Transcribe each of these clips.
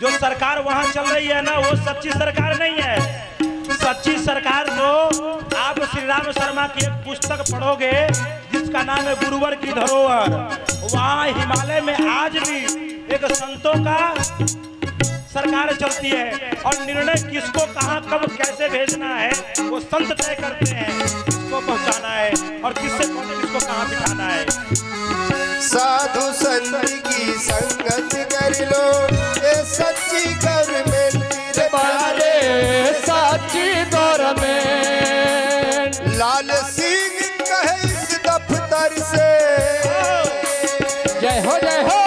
जो सरकार वहां चल रही है ना, वो सच्ची सरकार नहीं है। सच्ची सरकार तो आप श्री राम शर्मा की एक पुस्तक पढ़ोगे जिसका नाम है गुरुवर की धरोहर। वहां हिमालय में आज भी एक संतों का सरकार चलती है और निर्णय किसको कहां कब कैसे भेजना है वो संत तय करते हैं, किसको पहुंचाना है और किसको कहां बिठाना है। साधु संत की संगत कर लो, ये सच्ची गवर्नमेंट रे प्यारे, सच्ची गवर्नमेंट। लाल सिंह कहे इस दफ्तर से, जय हो जय हो।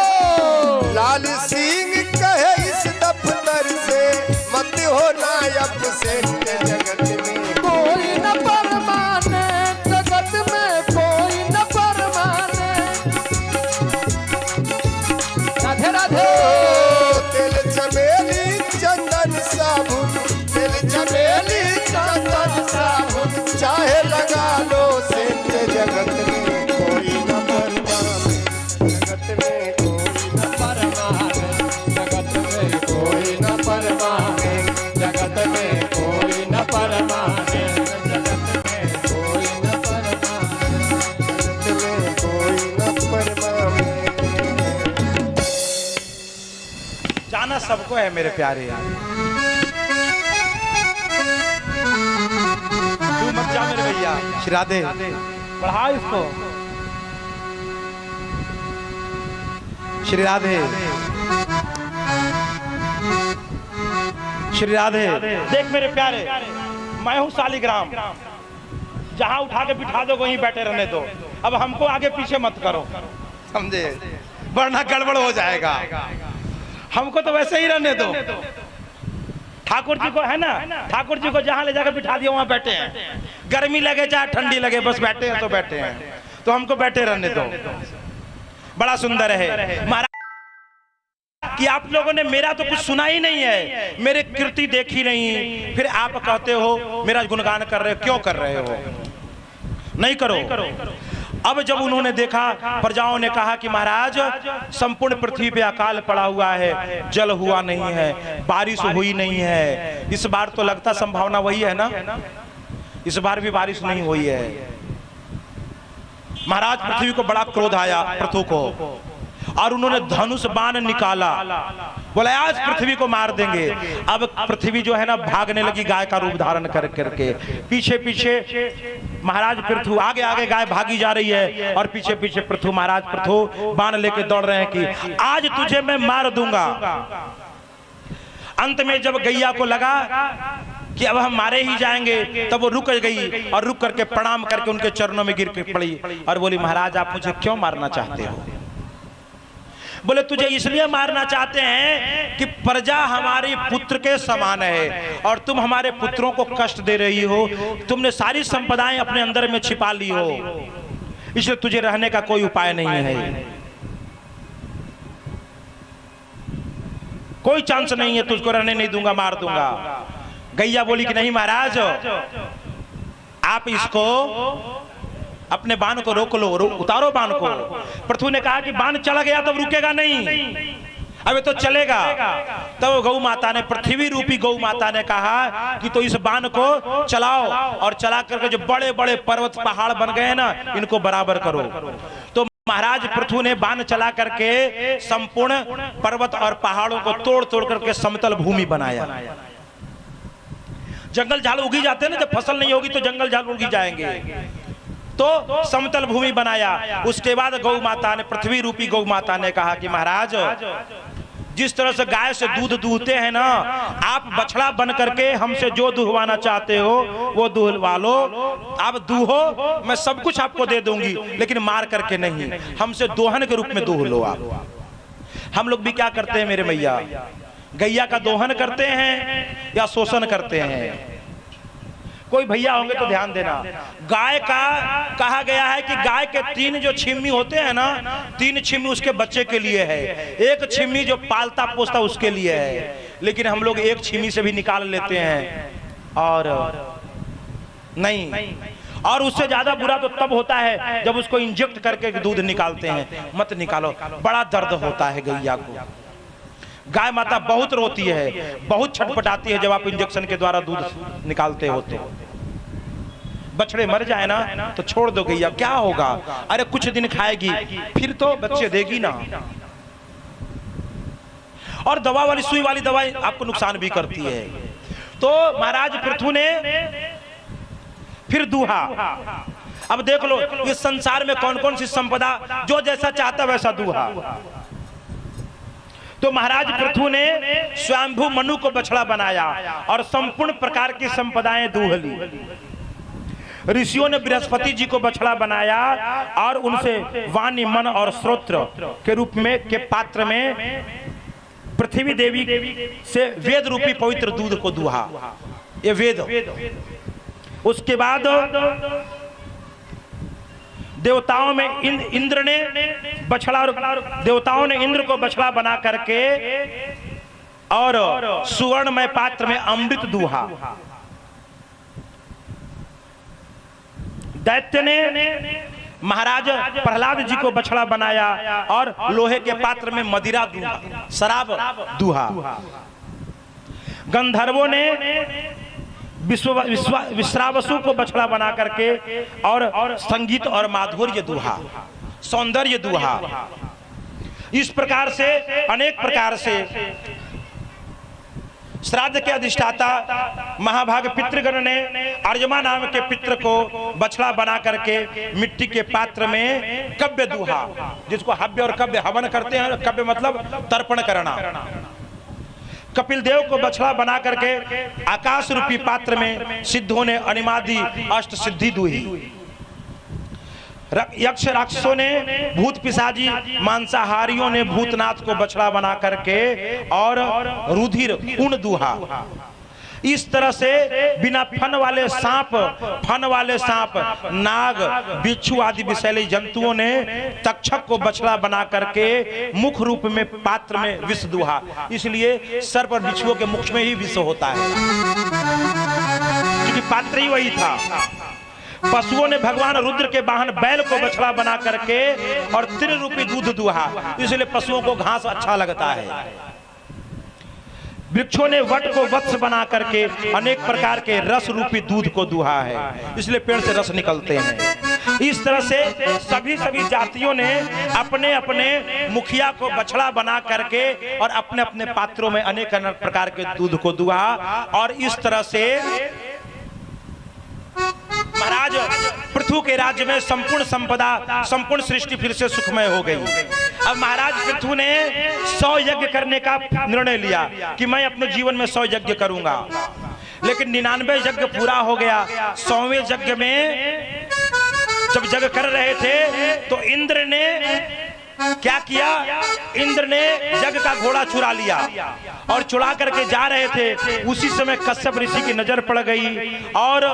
लाल सिंह कहे इस दफ्तर से, मत हो नायब से जगत में कोई न परमाने, जगत में कोई न परमाने। राधे राधे। तेल चमेली चंदन साबुन, तेल चमेली चंदन साबुन, चाहे लगा लो सेंट जगत में कोई न परमाने, जगत में कोई न परमाने, जगत में कोई न परमाने, जगत में कोई न परमाने, जगत में कोई न परमाने, जगत में कोई न परमाने। जाना सबको है मेरे प्यारे, तू मत जा मेरे भैया। श्री राधे, बढ़ा इसको। श्री राधे, श्री राधे। देख मेरे प्यारे, मैं हूं शालिग्राम, जहां उठा के बिठा दो वहीं बैठे रहने दो। अब हमको आगे पीछे मत करो, समझे, वरना गड़बड़ हो जाएगा। हमको तो वैसे ही रहने दो। ठाकुर जी को है ना, ठाकुर जी को जहां ले जाकर बिठा दिया वहां बैठे हैं। गर्मी लगे चाहे ठंडी लगे, बस बैठे हैं तो बैठे हैं, तो हमको बैठे रहने दो। बड़ा सुंदर है महाराज कि आप लोगों ने मेरा तो कुछ सुना ही नहीं है, मेरे कृति देखी नहीं, फिर आप कहते हो मेरा गुणगान कर रहे हो। क्यों कर रहे हो? नहीं करो। अब जब उन्होंने देखा, प्रजाओं ने कहा कि महाराज संपूर्ण पृथ्वी पे अकाल पड़ा हुआ है, जल हुआ नहीं है, बारिश हुई नहीं है। इस बार तो लगता संभावना वही है ना, इस बार भी बारिश नहीं हुई है। महाराज पृथ्वी को बड़ा क्रोध आया, पृथु को, और उन्होंने धनुष बाण निकाला, बोला आज पृथ्वी को मार देंगे। अब पृथ्वी जो है ना भागने लगी गाय का रूप धारण कर करके, पीछे पीछे महाराज पृथु, आगे आगे गाय भागी जा रही है और पीछे पीछे पृथु, महाराज पृथु बाण लेके दौड़ रहे हैं कि आज तुझे मैं मार दूंगा। अंत में जब गैया को लगा कि अब हम मारे ही जाएंगे, तब वो रुक गई और रुक करके प्रणाम करके उनके चरणों में गिर के पड़ी और बोली महाराज आप मुझे क्यों मारना चाहते हो? बोले तुझे इसलिए मारना चाहते हैं कि प्रजा हमारे पुत्र के समान है और तुम हमारे पुत्रों को कष्ट दे रही हो, तुमने सारी संपदाएं अपने अंदर में छिपा ली हो, इसलिए तुझे रहने का कोई उपाय नहीं है, कोई चांस नहीं है, तुझको रहने नहीं दूंगा, मार दूंगा। गैया बोली कि नहीं महाराज, आप इसको अपने बाण को रोक लो, उतारो बाण को। पृथु ने कहा कि बाण चला गया तब रुकेगा नहीं, अबे तो चलेगा। तब गौ माता ने, पृथ्वी रूपी गौ माता ने कहा कि तो इस बाण को चलाओ, और चला करके जो बड़े बड़े पर्वत पहाड़ बन गए ना, इनको बराबर करो। तो महाराज पृथु ने बाण चला करके संपूर्ण पर्वत और पहाड़ों को तोड़ तोड़ करके समतल भूमि बनाया। जंगल झाड़ उगी जाते हैं ना, जब फसल नहीं होगी तो जंगल झाड़ उगी जाएंगे, तो समतल भूमि बनाया। उसके बाद गौ माता ने, पृथ्वी रूपी गौ माता ने कहा कि महाराज जिस तरह से गाय से दूध दूहते हैं ना, आप बछड़ा बन करके हमसे जो दुहवाना चाहते हो वो दुहवा लो, आप दूहो, मैं सब कुछ आपको दे दूंगी, लेकिन मार करके नहीं, हमसे दोहन के रूप में दूह लो आप। हम लोग भी क्या करते हैं मेरे भैया, गैया का दोहन करते हैं या शोषण करते हैं? कोई भैया होंगे तो ध्यान देना, गाय का कहा गया है कि गाय के 3 जो छिम्मी होते हैं ना, 3 छिम्मी उसके बच्चे के लिए है, 1 छिम्मी जो पालता पोसता उसके लिए है, लेकिन हम लोग 1 छिम्मी से भी निकाल लेते हैं और नहीं, और उससे ज्यादा बुरा तो तब होता है जब उसको इंजेक्ट करके दूध निकालते हैं। मत निकालो, बड़ा दर्द होता है गैया को। गाय माता बहुत रोती है, बहुत छटपटाती है जब आप इंजेक्शन के द्वारा दूध निकालते हो तो। बछड़े मर जाए ना तो छोड़ दो गैया, क्या होगा, अरे कुछ दिन खाएगी फिर तो बच्चे देगी ना। और दवा वाली सुई वाली दवाई आपको नुकसान भी करती है। तो महाराज पृथु ने फिर दूहा। अब देख लो इस संसार में कौन कौन सी संपदा, जो जैसा चाहता वैसा दूहा। तो महाराज पृथु ने स्वयंभू मनु को बछड़ा बनाया और संपूर्ण प्रकार की संपदाएं दूह ली। ऋषियों ने बृहस्पति जी को बछड़ा बनाया और उनसे वाणी, मन और श्रोत्र के रूप में के पात्र में पृथ्वी देवी से वेद रूपी पवित्र दूध को दूहा। ये वेद। उसके बाद देवताओं में इंद्र ने बछड़ा, देवताओं ने इंद्र को बछड़ा बना करके और सुवर्णमय पात्र में अमृत दूहा। दैत्य ने महाराज प्रहलाद जी को बछड़ा बनाया और लोहे के पात्र में मदिरा दूहा, शराब दूहा। गंधर्वों ने विश्रावसु को बछड़ा बना करके और संगीत और माधुर्य दूहा, सौंदर्य दूहा। इस प्रकार से अनेक प्रकार से श्राद्ध के अधिष्ठाता महाभाग पितृगण ने अर्यमा नाम के पितृ को बछड़ा बना करके मिट्टी के पात्र में कव्य दूहा, जिसको हव्य और कव्य हवन करते हैं। कव्य मतलब तर्पण करना। कपिल देव को बछड़ा बना करके आकाश रूपी पात्र में सिद्धों ने अनिमादि अष्ट सिद्धि दूही। यक्ष राक्षसों ने, भूत पिशाची मांसाहारियों ने भूतनाथ को बछड़ा बना करके और रुधिर ऊन दूहा। इस तरह से बिना फन वाले सांप, नाग, बिच्छू आदि विषैले जंतुओं ने तक्षक को बछड़ा बना करके मुख रूप में पात्र में विष दूहा। इसलिए सर्प और बिच्छुओं के मुख में ही विष होता है, क्योंकि पात्र ही वही था। पशुओं ने भगवान रुद्र के वाहन बैल को बछड़ा बना करके और तीन रूपी दूध दूहा, इसलिए पशुओं को घास अच्छा लगता है। वृक्षों ने वट को वत्स बना करके अनेक प्रकार के रस रूपी दूध को दूहा है, इसलिए पेड़ से रस निकलते हैं। इस तरह से सभी जातियों ने अपने अपने मुखिया को बछड़ा बना करके और अपने अपने पात्रों में अनेक अनेक प्रकार के दूध को दूहा। और इस तरह से महाराज पृथु के राज्य में संपूर्ण संपदा, संपूर्ण सृष्टि फिर से सुखमय हो गई। अब महाराज पृथु ने 100 यज्ञ करने का निर्णय लिया कि मैं अपने जीवन में 100 यज्ञ करूंगा, लेकिन 99 यज्ञ पूरा हो गया। 100वें यज्ञ में जब यज्ञ कर रहे थे तो इंद्र ने क्या किया, इंद्र ने यज्ञ का घोड़ा चुरा लिया और चुरा करके जा रहे थे। उसी समय कश्यप ऋषि की नजर पड़ गई और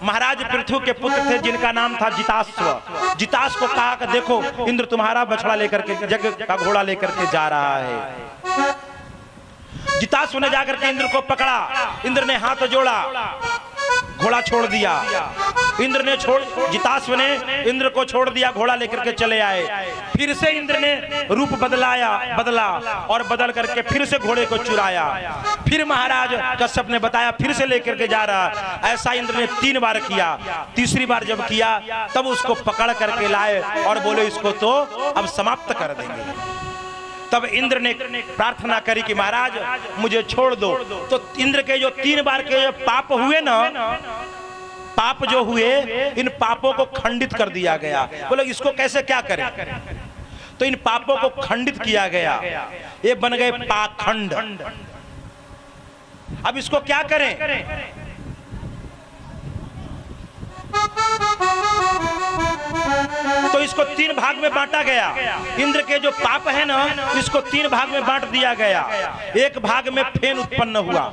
महाराज पृथु के पुत्र थे जिनका नाम था जिताश्व। जिताश को कहा कि देखो इंद्र तुम्हारा बछड़ा लेकर के, यज्ञ का घोड़ा लेकर के जा रहा है। जिताश्व ने जाकर के इंद्र को पकड़ा, इंद्र ने हाथ जोड़ा, घोड़ा छोड़ दिया। इंद्र ने जिताश्व ने इंद्र को छोड़ दिया, घोड़ा लेकर के चले आए। फिर से इंद्र ने रूप बदला और बदल करके फिर से घोड़े को चुराया। फिर महाराज कश्यप ने बताया फिर से लेकर के जा रहा। ऐसा इंद्र ने 3 बार किया। तीसरी बार जब किया तब उसको पकड़ करके लाए और बोले इसको तो अब समाप्त कर देंगे। तब इंद्र ने प्रार्थना करी कि महाराज मुझे छोड़ दो। तो इंद्र के जो 3 बार के पाप हुए ना, पाप जो हुए, इन पापों को खंडित कर दिया गया। बोले इसको कैसे क्या करें, तो इन पापों को खंडित किया गया, ये बन गए पाखंड। अब इसको क्या करें, तो इसको 3 भाग में बांटा गया। इंद्र के जो पाप है ना, इसको 3 भाग में बांट दिया गया। एक भाग में फेन उत्पन्न हुआ।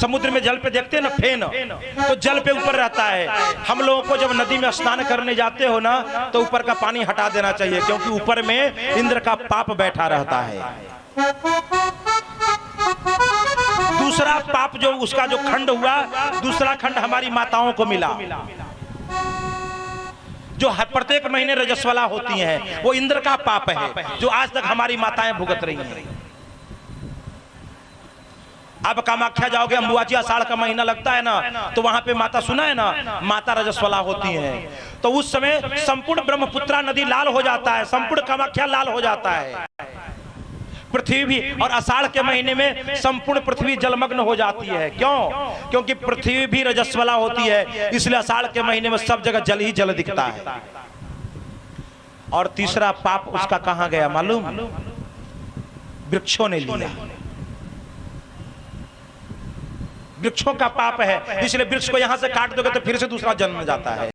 समुद्र में जल पे देखते हैं ना फेन, तो जल पे ऊपर रहता है। हम लोगों को जब नदी में स्नान करने जाते हो ना, तो ऊपर का पानी हटा देना चाहिए, क्योंकि ऊपर में इंद्र का पाप बैठा रहता है। दूसरा पाप जो उसका जो खंड हुआ, दूसरा खंड हमारी माताओं को मिला, जो हर प्रत्येक महीने रजस्वला होती हैं। वो इंद्र का पाप है जो आज तक हमारी माताएं भुगत रही हैं। अब कामाख्या जाओगे, अम्बुवाची आषाढ़ का महीना लगता है ना, तो वहां पे माता सुना है ना, माता रजस्वला होती हैं। तो उस समय संपूर्ण ब्रह्मपुत्रा नदी लाल हो जाता है, संपूर्ण कामाख्या लाल हो जाता है, पृथ्वी भी। और आषाढ़ के महीने में संपूर्ण पृथ्वी जलमग्न हो जाती है। क्यों? क्योंकि पृथ्वी भी रजस्वला होती है, इसलिए आषाढ़ के महीने में सब जगह जल ही जल दिखता है। और तीसरा पाप उसका कहां गया मालूम? वृक्षों ने लिया। वृक्षों का पाप है, इसलिए वृक्ष को यहां से काट दोगे तो फिर से दूसरा जन्म जाता है।